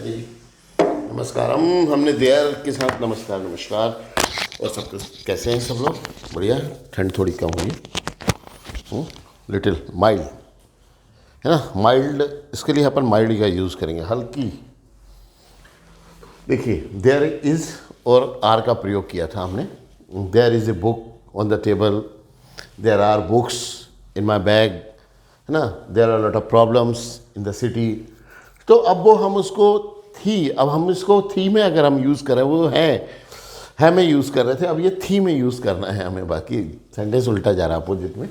जी नमस्कारम। हमने देयर के साथ नमस्कार। और सब कैसे हैं सब लोग? बढ़िया। ठंड थोड़ी कम हुई, लिटिल माइल्ड है ना। माइल्ड, इसके लिए अपन माइल्ड का यूज़ करेंगे, हल्की। देखिए, देयर इज़ और आर का प्रयोग किया था हमने। There is a book on the table, there are books in my bag, है ना। There are lot of problems in the city. तो अब वो हम उसको अब हम इसको थी में अगर हम यूज़ करें, वो है में यूज़ कर रहे थे, अब ये थी में यूज़ करना है हमें। बाकी सेंटेंस उल्टा जा रहा है अपोजिट में।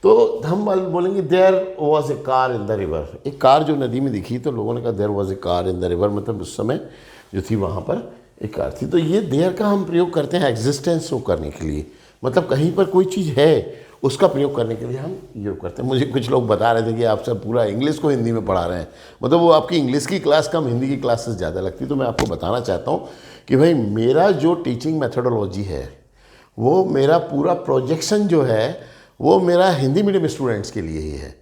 तो हम बोलेंगे there was a car in the river. एक कार जो नदी में दिखी तो लोगों ने कहा there was a car in the river, मतलब उस समय जो थी वहाँ पर एक कार थी। तो ये देयर का हम प्रयोग करते हैं एग्जिस्टेंस शो करने के लिए, मतलब कहीं पर कोई चीज़ है उसका प्रयोग करने के लिए हम ये करते हैं। मुझे कुछ लोग बता रहे थे कि आप सब पूरा इंग्लिश को हिंदी में पढ़ा रहे हैं, मतलब वो आपकी इंग्लिश की क्लास कम हिंदी की क्लासेस ज़्यादा लगती। तो मैं आपको बताना चाहता हूँ कि भाई मेरा जो टीचिंग मेथोडोलॉजी है, वो मेरा पूरा प्रोजेक्शन जो है वो मेरा हिंदी मीडियम स्टूडेंट्स के लिए ही है।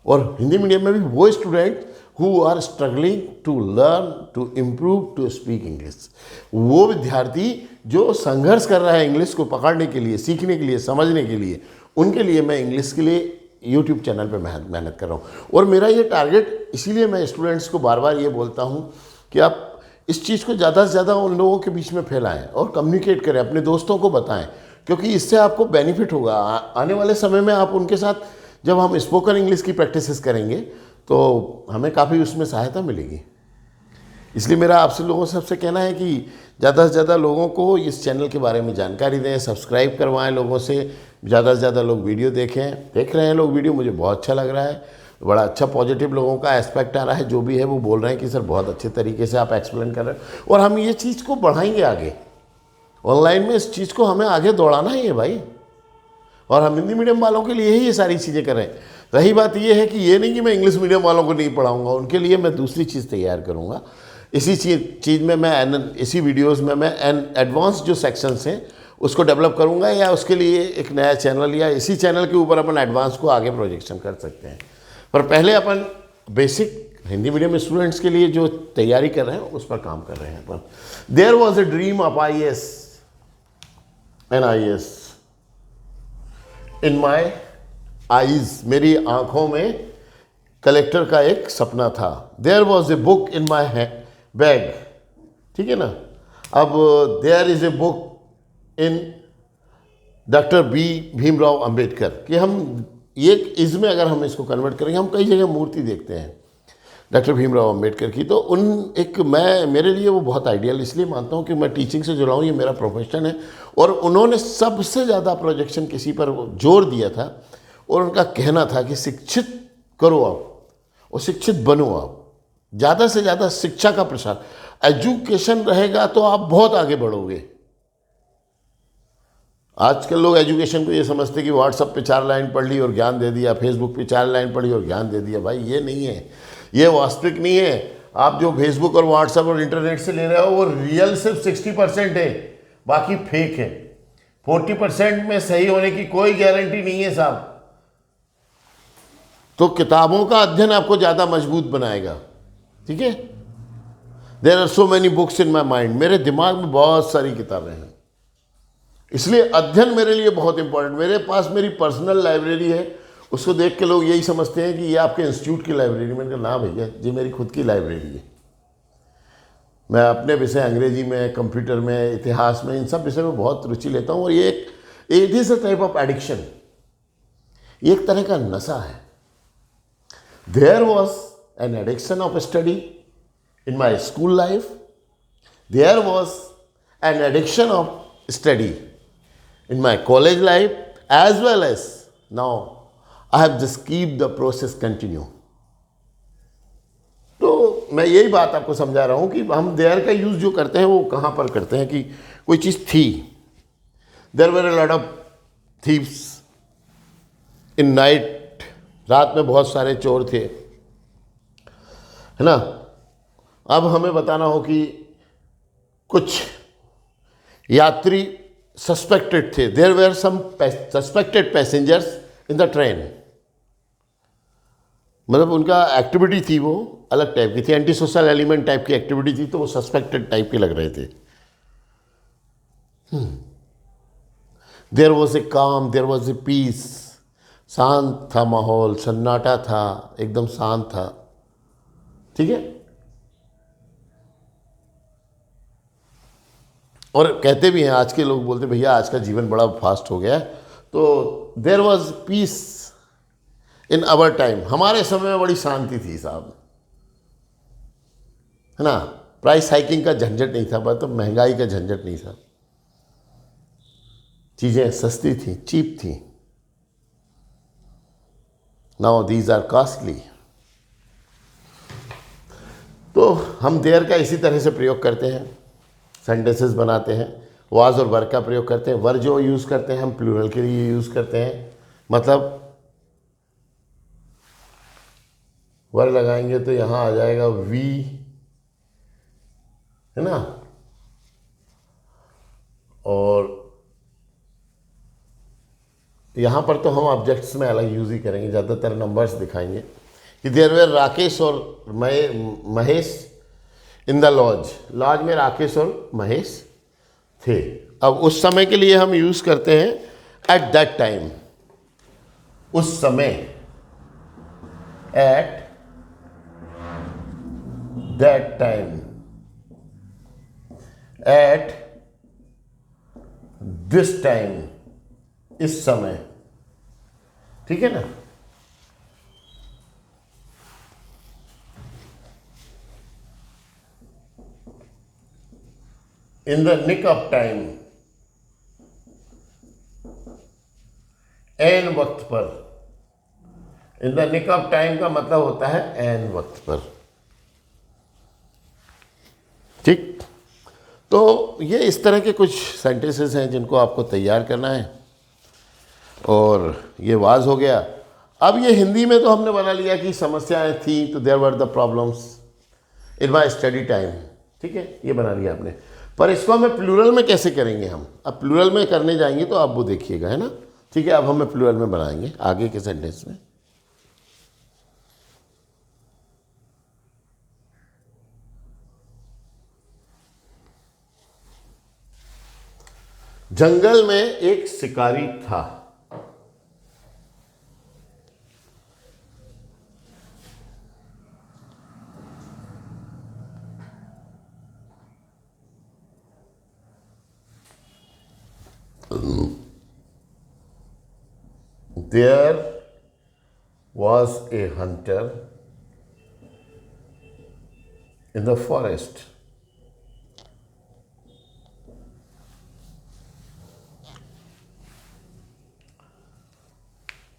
और हिंदी मीडियम में भी वो student who are struggling to learn to improve to speak English, वो विद्यार्थी जो संघर्ष कर रहा है इंग्लिश को पकड़ने के लिए, सीखने के लिए, समझने के लिए, उनके लिए मैं इंग्लिश के लिए यूट्यूब चैनल पे मेहनत कर रहा हूँ। और मेरा ये टारगेट, इसीलिए मैं स्टूडेंट्स को बार बार ये बोलता हूँ कि आप इस चीज़ को ज़्यादा से ज़्यादा उन लोगों के बीच में फैलाएं और कम्युनिकेट करें, अपने दोस्तों को बताएं, क्योंकि इससे आपको बेनिफिट होगा। आने वाले समय में आप उनके साथ जब हम स्पोकन इंग्लिश की प्रैक्टिसेस करेंगे तो हमें काफ़ी उसमें सहायता मिलेगी। इसलिए मेरा आपसे लोगों से सबसे कहना है कि ज़्यादा से ज़्यादा लोगों को इस चैनल के बारे में जानकारी दें, सब्सक्राइब करवाएं लोगों से, ज़्यादा से ज़्यादा लोग वीडियो देख रहे हैं लोग वीडियो, मुझे बहुत अच्छा लग रहा है। बड़ा अच्छा पॉजिटिव लोगों का एस्पेक्ट आ रहा है, जो भी है वो बोल रहे हैं कि सर बहुत अच्छे तरीके से आप एक्सप्लेन कर रहे हैं। और हम ये चीज़ को बढ़ाएंगे आगे, ऑनलाइन में इस चीज़ को हमें आगे दौड़ाना ही है भाई। और हम हिंदी मीडियम वालों के लिए ही ये सारी चीज़ें करें। रही बात ये है कि ये नहीं कि मैं इंग्लिश मीडियम वालों को नहीं पढ़ाऊँगा, उनके लिए मैं दूसरी चीज़ तैयार करूँगा। इसी चीज़ में मैं इसी वीडियोस में मैं एडवांस जो सेक्शंस हैं उसको डेवलप करूँगा, या उसके लिए एक नया चैनल या इसी चैनल के ऊपर अपन एडवांस को आगे प्रोजेक्शन कर सकते हैं। पर पहले अपन बेसिक हिंदी मीडियम स्टूडेंट्स के लिए जो तैयारी कर रहे हैं उस पर काम कर रहे हैं अपन। There was a dream of IAS and IAS in my eyes, मेरी आंखों में कलेक्टर का एक सपना था। There was a book in my bag, ठीक है ना। अब there is a book in doctor Bhimrao Ambedkar, कि हम ये इस में अगर हम इसको कन्वर्ट करेंगे, हम कई जगह मूर्ति देखते हैं डॉक्टर भीमराव अंबेडकर की। तो मेरे लिए वो बहुत आइडियल इसलिए मानता हूँ कि मैं टीचिंग से जुड़ा हूँ, ये मेरा प्रोफेशन है। और उन्होंने सबसे ज़्यादा प्रोजेक्शन किसी पर जोर दिया था, और उनका कहना था कि शिक्षित करो आप और शिक्षित बनो आप, ज़्यादा से ज़्यादा शिक्षा का प्रसार, एजुकेशन रहेगा तो आप बहुत आगे बढ़ोगे। आजकल लोग एजुकेशन को ये समझते कि व्हाट्सएप पे 4 लाइन पढ़ ली और ज्ञान दे दिया, फेसबुक पे 4 लाइन पढ़ी और ज्ञान दे दिया। भाई ये नहीं है, ये वास्तविक नहीं है। आप जो फेसबुक और व्हाट्सएप और इंटरनेट से ले रहे हो वो रियल सिर्फ 60% है, बाकी फेक है। 40% में सही होने की कोई गारंटी नहीं है साहब। तो किताबों का अध्ययन आपको ज़्यादा मजबूत बनाएगा, ठीक है। There are so many books in my mind, मेरे दिमाग में बहुत सारी किताबें हैं, इसलिए अध्ययन मेरे लिए बहुत इंपॉर्टेंट। मेरे पास मेरी पर्सनल लाइब्रेरी है, उसको देख के लोग यही समझते हैं कि ये आपके इंस्टीट्यूट की लाइब्रेरी। मैंने कहा ना भैया, ये मेरी खुद की लाइब्रेरी है। मैं अपने विषय अंग्रेजी में, कंप्यूटर में, इतिहास में, इन सब विषय में बहुत रुचि लेता हूँ। और ये it is a type of addiction, एक तरह का नशा है। There was an addiction of study in my school life. There was an addiction of study in my college life, as well as now I have just keep the process continue. तो मैं यही बात आपको समझा रहा हूँ कि हम देयर का यूज़ जो करते हैं वो कहाँ पर करते हैं कि कोई चीज़ थी। There were a lot of thieves in night, रात में बहुत सारे चोर थे, है ना। अब हमें बताना हो कि कुछ यात्री सस्पेक्टेड थे। There were some suspected passengers in the train. मतलब उनका एक्टिविटी थी वो अलग टाइप की थी, एंटी सोशल एलिमेंट टाइप की एक्टिविटी थी, तो वो सस्पेक्टेड टाइप के लग रहे थे। देयर वॉज ए काम, देयर वॉज ए पीस, शांत था माहौल, सन्नाटा था, एकदम शांत था। ठीक है। और कहते भी हैं, आज के लोग बोलते भैया आज का जीवन बड़ा फास्ट हो गया है, तो there was peace in our time, हमारे समय में बड़ी शांति थी साहब, है ना। प्राइस हाइकिंग का झंझट नहीं था, मतलब महंगाई का झंझट नहीं था, चीज़ें सस्ती थी, चीप थी। Now these are costly. तो हम देयर का इसी तरह से प्रयोग करते हैं, सेंटेंसेस बनाते हैं, वाज और वर का प्रयोग करते हैं। वर जो यूज़ करते हैं हम प्लूरल के लिए यूज़ करते हैं, मतलब वर लगाएंगे तो यहाँ आ जाएगा वी, है ना। और यहाँ पर तो हम ऑब्जेक्ट्स में अलग यूज़ ही करेंगे, ज़्यादातर नंबर्स दिखाएंगे कि देयर वेर राकेश और Mahesh in the lodge, lodge में राकेश और महेश थे। अब उस समय के लिए हम यूज़ करते हैं एट दैट टाइम, उस समय, at that time, at this time, इस समय। ठीक है ना। In the nick of time, एन वक्त पर। In the nick of time का मतलब होता है एन वक्त पर। ठीक। तो ये इस तरह के कुछ सेंटेंसेस हैं जिनको आपको तैयार करना है। और ये वाज हो गया। अब ये हिंदी में तो हमने बना लिया कि समस्याएं थी, तो there were the problems in my study time. ठीक है, ये बना लिया आपने। पर इसको हमें प्लूरल में कैसे करेंगे हम? अब प्लूरल में करने जाएंगे तो आप वो देखिएगा, है ना। ठीक है, अब हमें प्लूरल में बनाएंगे आगे के सेंटेंस में। जंगल में एक शिकारी था। There was a hunter in the forest.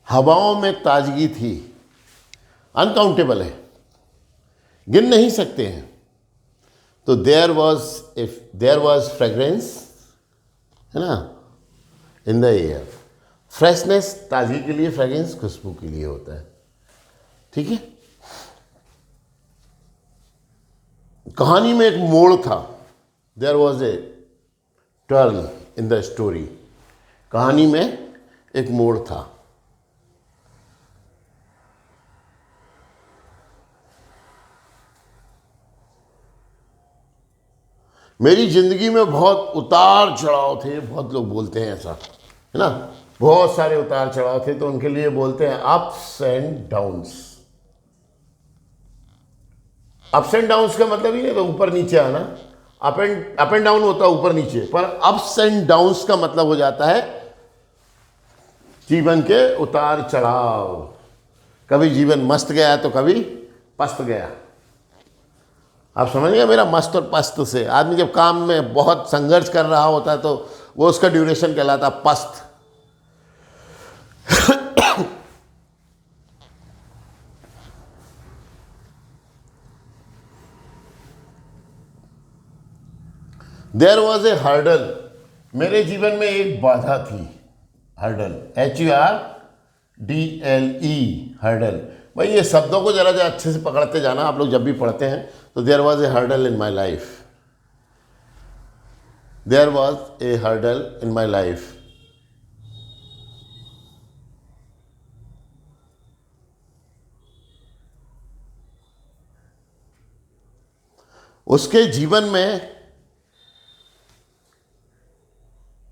हवाओं में ताजगी थी, अनकाउंटेबल है, गिन नहीं सकते हैं। तो देयर वॉज फ्रेग्रेंस, है ना, इन द एयर। फ्रेशनेस ताजगी के लिए, फ्रेग्रेंस खुशबू के लिए होता है। ठीक है। कहानी में एक मोड़ था, there was a turn in the story. कहानी में एक मोड़ था। मेरी जिंदगी में बहुत उतार चढ़ाव थे, बहुत लोग बोलते हैं ऐसा, है ना। बहुत सारे उतार चढ़ाव थे, तो उनके लिए बोलते हैं ups and downs. Ups and downs का मतलब ही नहीं तो ऊपर नीचे आना, अप एंड डाउन होता है ऊपर नीचे, पर अप्स एंड डाउन्स का मतलब हो जाता है जीवन के उतार चढ़ाव। कभी जीवन मस्त गया तो कभी पस्त गया। आप समझ गए मेरा मस्त और पस्त से? आदमी जब काम में बहुत संघर्ष कर रहा होता है तो वो उसका ड्यूरेशन कहलाता है पस्त। देयर वॉज ए हर्डल, मेरे जीवन में एक बाधा थी। Hurdle, HURDLE, hurdle. भाई ये शब्दों को जरा जरा अच्छे से पकड़ते जाना आप लोग जब भी पढ़ते हैं। तो there was a hurdle in my life, there was a hurdle in my life. उसके जीवन में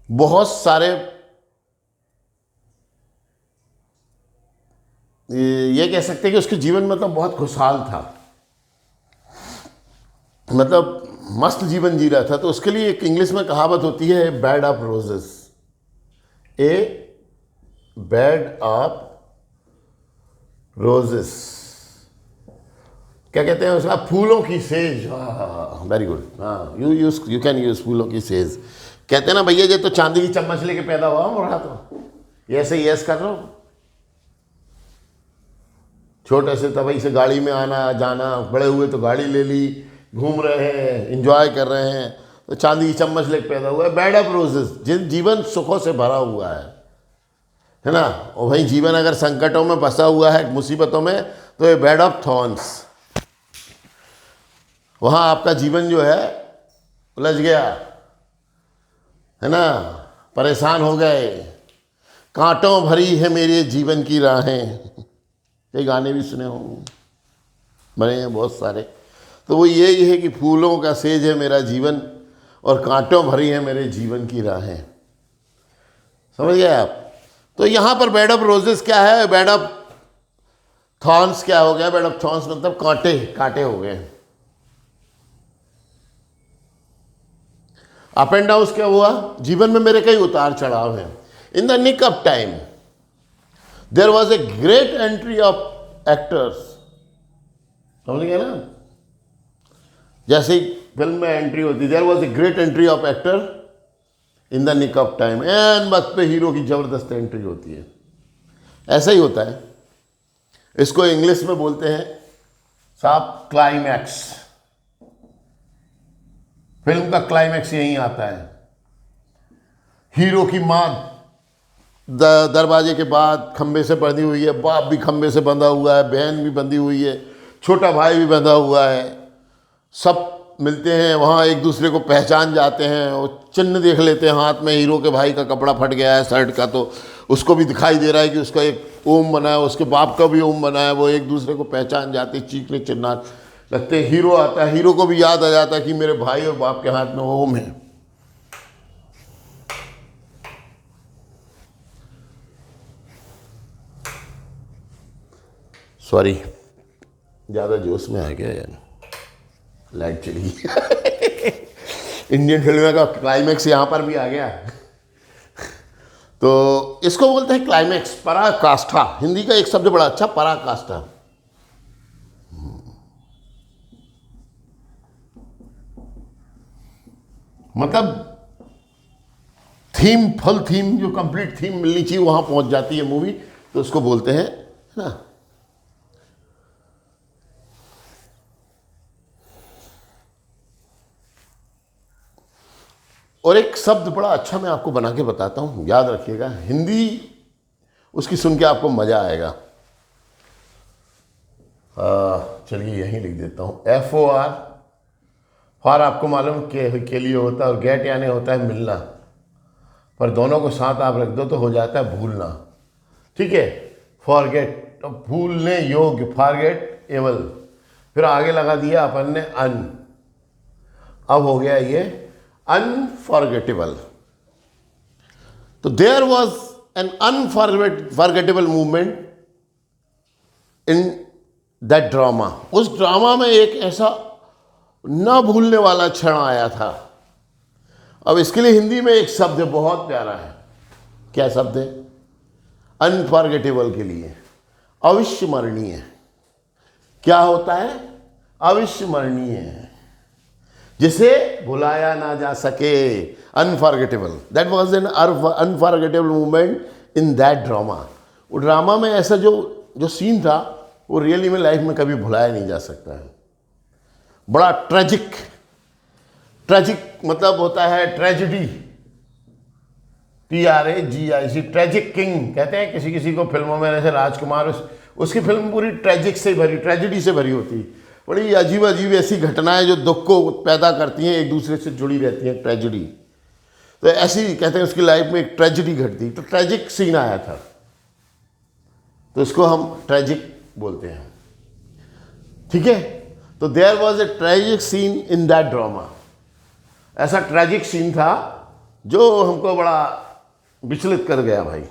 बहुत सारे, ये कह सकते हैं कि उसके जीवन मतलब बहुत खुशहाल था, मतलब मस्त जीवन जी रहा था। तो उसके लिए एक इंग्लिश में कहावत होती है, bed of roses, A bed of roses, क्या कहते हैं उसका, फूलों की सेज। वेरी गुड, हाँ, यू कैन यूज फूलों की सेज। कहते हैं ना भैया, ये तो चांदी की चम्मच लेके पैदा हुआ हो रहा, तो ये ऐसे ही यस कर रहा हूं। छोटे से तभी से गाड़ी में आना जाना, बड़े हुए तो गाड़ी ले ली, घूम रहे हैं, इंजॉय कर रहे हैं, तो चांदी की चम्मच लेके पैदा हुआ है। बेड ऑफ रोजेस, जिन जीवन सुखों से भरा हुआ है ना। और वही जीवन अगर संकटों में फंसा हुआ है, मुसीबतों में, तो ये बेड ऑफ थॉर्न्स, वहां आपका जीवन जो है उलझ गया, है ना, परेशान हो गए। कांटों भरी है मेरे जीवन की राहें, ये गाने भी सुने होंगे, बने हैं बहुत सारे। तो वो यही है कि फूलों का सेज है मेरा जीवन और कांटों भरी है मेरे जीवन की राहें। समझ गए आप? तो यहाँ पर बेड ऑफ रोजेस क्या है, बेड ऑफ थॉर्न्स क्या हो गया? बेड ऑफ थॉर्न्स मतलब कांटे, कांटे हो गए। अप एंड डाउन क्या हुआ जीवन में, मेरे कई उतार चढ़ाव हैं। In the nick of time there was a great entry of actors. समझ गए ना, जैसे फिल्म में एंट्री होती, there was a great entry of actor in the nick of time, and बस पे हीरो की जबरदस्त एंट्री होती है। ऐसा ही होता है, इसको इंग्लिश में बोलते हैं साहब क्लाइमैक्स। फिल्म का क्लाइमैक्स यहीं आता है। हीरो की माँ दरवाजे के बाद खंबे से बंधी हुई है, बाप भी खंबे से बंधा हुआ है, बहन भी बंधी हुई है, छोटा भाई भी बंधा हुआ है, सब मिलते हैं वहाँ, एक दूसरे को पहचान जाते हैं। वो चिन्ह देख लेते हैं हाथ में, हीरो के भाई का कपड़ा फट गया है शर्ट का, तो उसको भी दिखाई दे रहा है कि उसका एक ओम बना है, उसके बाप का भी ओम बना है। वो एक दूसरे को पहचान जाते, चीखने चिल्ला लगते। हीरो आता है, हीरो को भी याद आ जाता है कि मेरे भाई और बाप के हाथ में ओम है। सॉरी, ज़्यादा जोश में आ गया यार, लाइट चली गई। इंडियन फिल्म का क्लाइमैक्स यहाँ पर भी आ गया। तो इसको बोलते हैं क्लाइमैक्स, पराकाष्ठा। हिंदी का एक शब्द बड़ा अच्छा, पराकाष्ठा। मतलब थीम, फुल थीम, जो कंप्लीट थीम मिलनी चाहिए वहां पहुंच जाती है मूवी, तो उसको बोलते हैं, है ना। और एक शब्द बड़ा अच्छा मैं आपको बना के बताता हूं, याद रखिएगा, हिंदी उसकी सुन के आपको मजा आएगा। चलिए यहीं लिख देता हूं, FOR, फॉर आपको मालूम के लिए होता है, और गेट यानी होता है मिलना, पर दोनों को साथ आप रख दो तो हो जाता है भूलना। ठीक है, फॉरगेट तो भूलने योग्य, फॉरगेट एबल, फिर आगे लगा दिया अपन ने अन, अब हो गया ये अनफॉरगेटेबल। तो there was an unforgettable movement in that drama. उस ड्रामा में एक ऐसा न भूलने वाला क्षण आया था। अब इसके लिए हिंदी में एक शब्द बहुत प्यारा है। क्या शब्द है? अनफॉरगेटेबल के लिए अविस्मरणीय। क्या होता है? अविस्मरणीय, जिसे भुलाया ना जा सके, unforgettable. That was an unforgettable movement in that drama. वो ड्रामा में ऐसा जो सीन था, वो रियली में लाइफ में कभी भुलाया नहीं जा सकता है। बड़ा ट्रेजिक, ट्रेजिक मतलब होता है ट्रेजिडी, TRAGIC, ट्रेजिक किंग कहते हैं किसी किसी को फिल्मों में, जैसे राजकुमार, उसकी फिल्म पूरी ट्रेजिक से भरी, ट्रेजिडी से भरी होती है। बड़ी अजीब अजीब ऐसी घटनाएं जो दुख को पैदा करती हैं, एक दूसरे से जुड़ी रहती हैं, ट्रेजिडी। तो ऐसी कहते हैं उसकी लाइफ में एक ट्रेजिडी घटती, तो ट्रेजिक सीन आया था, तो इसको हम ट्रेजिक बोलते हैं। ठीक है, तो there was a tragic scene in that drama. ऐसा ट्रेजिक सीन था जो हमको बड़ा विचलित कर गया भाई।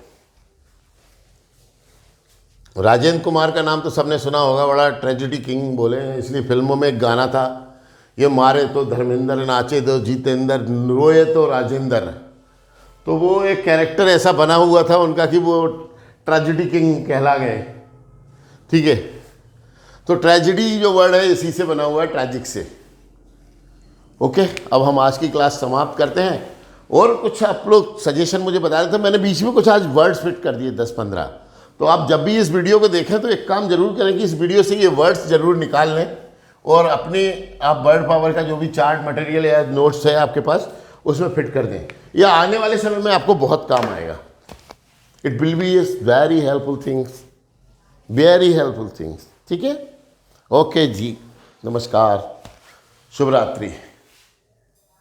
राजेंद्र कुमार का नाम तो सबने सुना होगा, बड़ा ट्रेजिडी किंग बोले हैं, इसलिए फिल्मों में एक गाना था, ये मारे तो धर्मेंद्र, नाचे तो जितेंद्र, रोए तो राजेंद्र। तो वो एक कैरेक्टर ऐसा बना हुआ था उनका कि वो ट्रेजिडी किंग कहला गए। ठीक है, तो ट्रेजिडी जो वर्ड है इसी से बना हुआ है, ट्रैजिक से। ओके, अब हम आज की क्लास समाप्त करते हैं। और कुछ आप लोग सजेशन मुझे बता रहे थे, मैंने बीच में कुछ आज वर्ड्स फिट कर दिए 10-15। तो आप जब भी इस वीडियो को देखें तो एक काम जरूर करें कि इस वीडियो से ये वर्ड्स जरूर निकाल लें और अपने आप वर्ड पावर का जो भी चार्ट मटेरियल या नोट्स है आपके पास उसमें फिट कर दें। यह आने वाले समय में आपको बहुत काम आएगा। It will be very helpful things, very helpful things. ठीक है, ओके जी, नमस्कार, शुभ रात्रि।